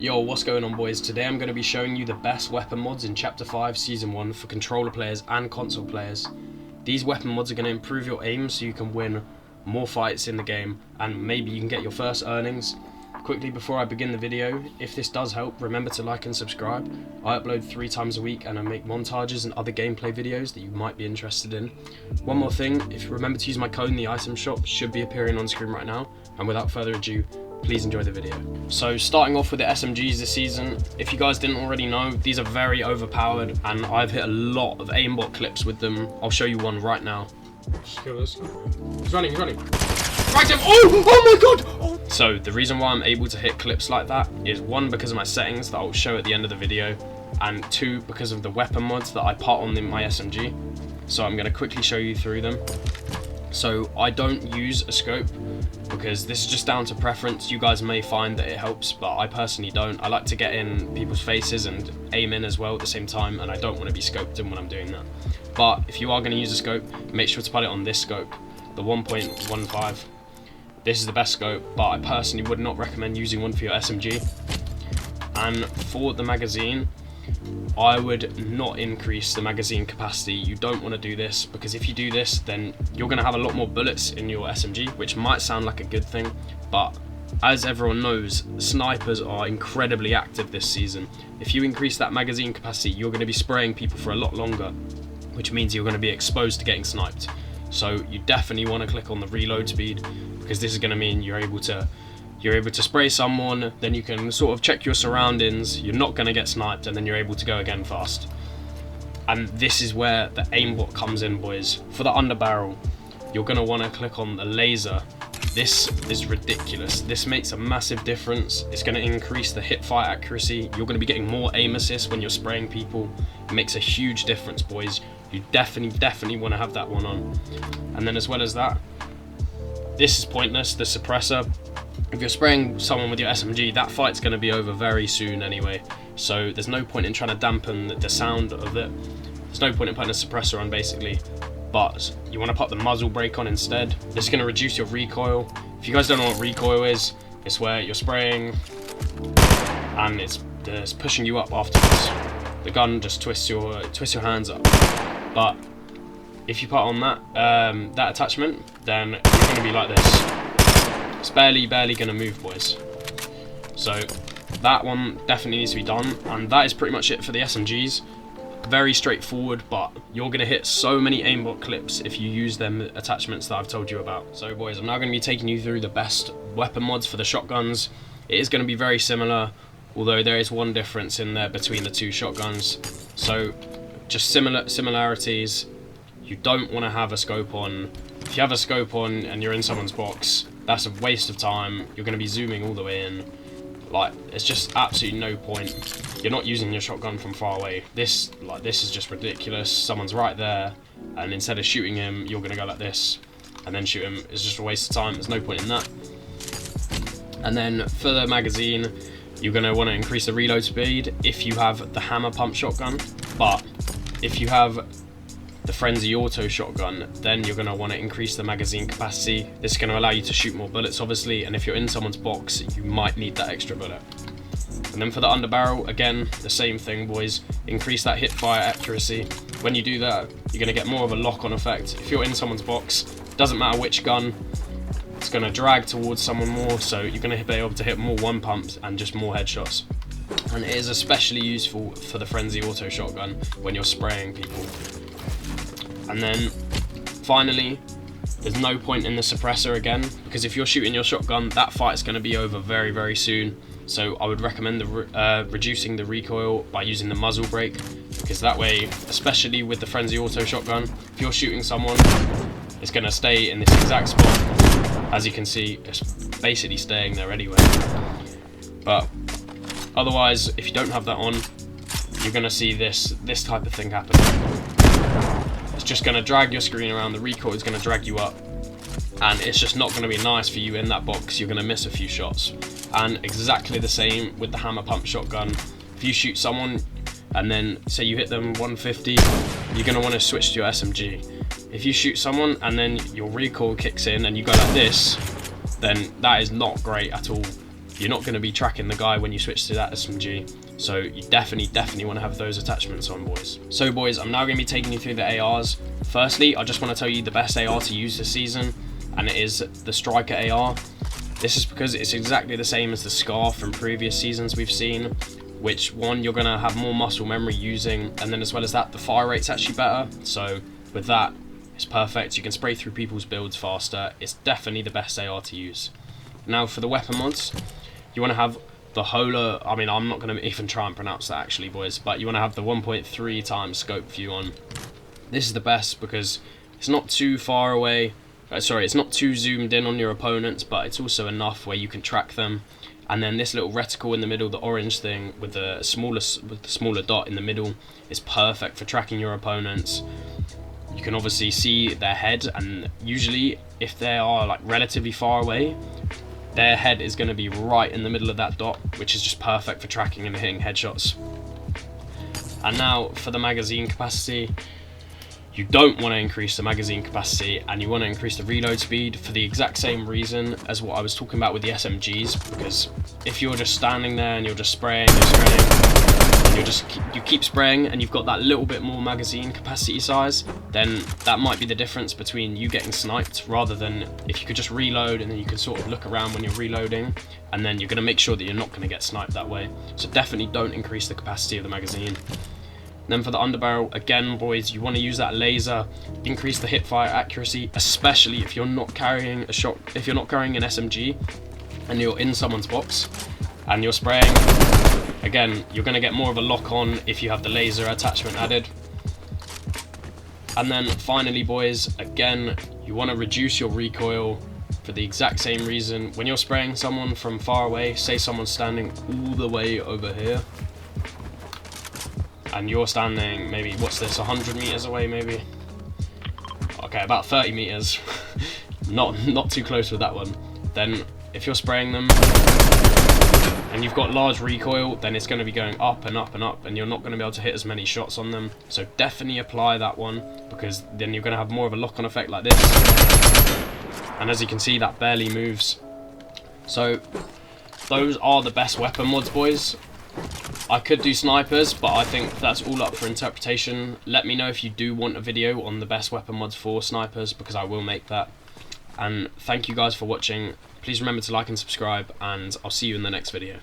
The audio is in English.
Yo, what's going on, boys? Today I'm going to be showing you the best weapon mods in Chapter 5 Season 1 for controller players and console players. These weapon mods are going to improve your aim so you can win more fights in the game and maybe you can get your first earnings. Quickly before I begin the video, if this does help, remember to like and subscribe. I upload 3 times a week and I make montages and other gameplay videos that you might be interested in. One more thing, if you remember to use my code in the item shop, should be appearing on screen right now. And without further ado, please enjoy the video. So starting off with the SMGs this season, if you guys didn't already know, these are very overpowered and I've hit a lot of aimbot clips with them. I'll show you one right now. Just kill this. He's running, he's running. Right him! Oh my god! Oh. So the reason why I'm able to hit clips like that is 1, because of my settings that I'll show at the end of the video, and 2, because of the weapon mods that I put on in my SMG. So I'm going to quickly show you through them. So I don't use a scope because this is just down to preference. You guys may find that it helps, but I personally don't. I like to get in people's faces and aim in as well at the same time, and I don't want to be scoped in when I'm doing that. But if you are going to use a scope, make sure to put it on this scope, the 1.15. This is the best scope, but I personally would not recommend using one for your SMG. And for the magazine, I would not increase the magazine capacity. You don't want to do this, because if you do this, then you're going to have a lot more bullets in your SMG, which might sound like a good thing, but as everyone knows, snipers are incredibly active this season. If you increase that magazine capacity, you're going to be spraying people for a lot longer, which means you're going to be exposed to getting sniped. So you definitely want to click on the reload speed, because this is going to mean you're able to spray someone, then you can sort of check your surroundings, you're not going to get sniped, and then you're able to go again fast. And this is where the aimbot comes in, boys. For the underbarrel, you're going to want to click on the laser. This is ridiculous. This makes a massive difference. It's going to increase the hipfire accuracy. You're going to be getting more aim assist when you're spraying people. It makes a huge difference, boys. You definitely want to have that one on. And then as well as that, this is pointless, the suppressor. If you're spraying someone with your SMG, that fight's going to be over very soon anyway, so there's no point in trying to dampen the sound of it. There's no point in putting a suppressor on, basically, but you want to put the muzzle brake on instead. This is going to reduce your recoil. If you guys don't know what recoil is, it's where you're spraying and it's pushing you up afterwards. The gun just twists your hands up. But if you put on that attachment, then you're going to be like this. It's barely gonna move, boys. So that one definitely needs to be done, and that is pretty much it for the SMGs. Very straightforward, but you're gonna hit so many aimbot clips if you use them attachments that I've told you about. So boys, I'm now gonna be taking you through the best weapon mods for the shotguns. It is gonna be very similar, although there is one difference in there between the two shotguns. So just similarities. You don't want to have a scope on. If you have a scope on and you're in someone's box, that's a waste of time. You're going to be zooming all the way in. Like, it's just absolutely no point. You're not using your shotgun from far away. This is just ridiculous. Someone's right there, and instead of shooting him, you're going to go like this and then shoot him. It's just a waste of time. There's no point in that. And then for the magazine, you're going to want to increase the reload speed if you have the hammer pump shotgun. But if you have the Frenzy Auto shotgun, then you're going to want to increase the magazine capacity. This is going to allow you to shoot more bullets, obviously, and if you're in someone's box, you might need that extra bullet. And then for the underbarrel, again, the same thing, boys. Increase that hip fire accuracy. When you do that, you're going to get more of a lock-on effect. If you're in someone's box, doesn't matter which gun, it's going to drag towards someone more, so you're going to be able to hit more one pumps and just more headshots. And it is especially useful for the Frenzy Auto shotgun when you're spraying people. And then finally, there's no point in the suppressor again, because if you're shooting your shotgun, that fight's going to be over very soon. So I would recommend reducing the recoil by using the muzzle brake, because that way, especially with the Frenzy Auto shotgun, if you're shooting someone, it's going to stay in this exact spot. As you can see, it's basically staying there anyway. But otherwise, if you don't have that on, you're going to see this type of thing happen. It's just going to drag your screen around, the recoil is going to drag you up, and it's just not going to be nice for you in that box. You're going to miss a few shots. And exactly the same with the hammer pump shotgun. If you shoot someone and then say you hit them 150, you're going to want to switch to your SMG. If you shoot someone and then your recoil kicks in and you go like this, then that is not great at all. you're not going to be tracking the guy when you switch to that SMG. So you definitely want to have those attachments on, boys. So boys, I'm now going to be taking you through the ARs. Firstly, I just want to tell you the best AR to use this season, and it is the Striker AR. This is because it's exactly the same as the Scar from previous seasons we've seen, which one, you're going to have more muscle memory using, and then as well as that, the fire rate's actually better. So with that, it's perfect. You can spray through people's builds faster. It's definitely the best AR to use. Now for the weapon mods, you want to have the Hola, I mean, I'm not going to even try and pronounce that actually, boys, but you want to have the 1.3 times scope view on. This is the best because it's not too far away. It's not too zoomed in on your opponents, but it's also enough where you can track them. And then this little reticle in the middle, the orange thing with the smaller dot in the middle, is perfect for tracking your opponents. You can obviously see their head, and usually if they are like relatively far away, their head is going to be right in the middle of that dot, which is just perfect for tracking and hitting headshots. And now for the magazine capacity. You don't want to increase the magazine capacity, and you want to increase the reload speed for the exact same reason as what I was talking about with the SMGs, because if you're just standing there and you're just spraying, and you keep spraying and you've got that little bit more magazine capacity size, then that might be the difference between you getting sniped, rather than if you could just reload and then you can sort of look around when you're reloading, and then you're going to make sure that you're not going to get sniped that way. So definitely don't increase the capacity of the magazine. Then for the underbarrel, again boys, you want to use that laser, increase the hipfire accuracy, especially if you're not carrying a shot, if you're not carrying an SMG and you're in someone's box and you're spraying. Again, you're going to get more of a lock on if you have the laser attachment added. And then finally boys, again, you want to reduce your recoil for the exact same reason. When you're spraying someone from far away, say someone's standing all the way over here, and you're standing maybe, what's this, 100 meters away maybe? Okay, about 30 meters. not too close with that one. Then if you're spraying them and you've got large recoil, then it's going to be going up and up and up, and you're not going to be able to hit as many shots on them. So definitely apply that one, because then you're going to have more of a lock-on effect like this. And as you can see, that barely moves. So those are the best weapon mods, boys. I could do snipers, but I think that's all up for interpretation. Let me know if you do want a video on the best weapon mods for snipers, because I will make that. And thank you guys for watching. Please remember to like and subscribe, and I'll see you in the next video.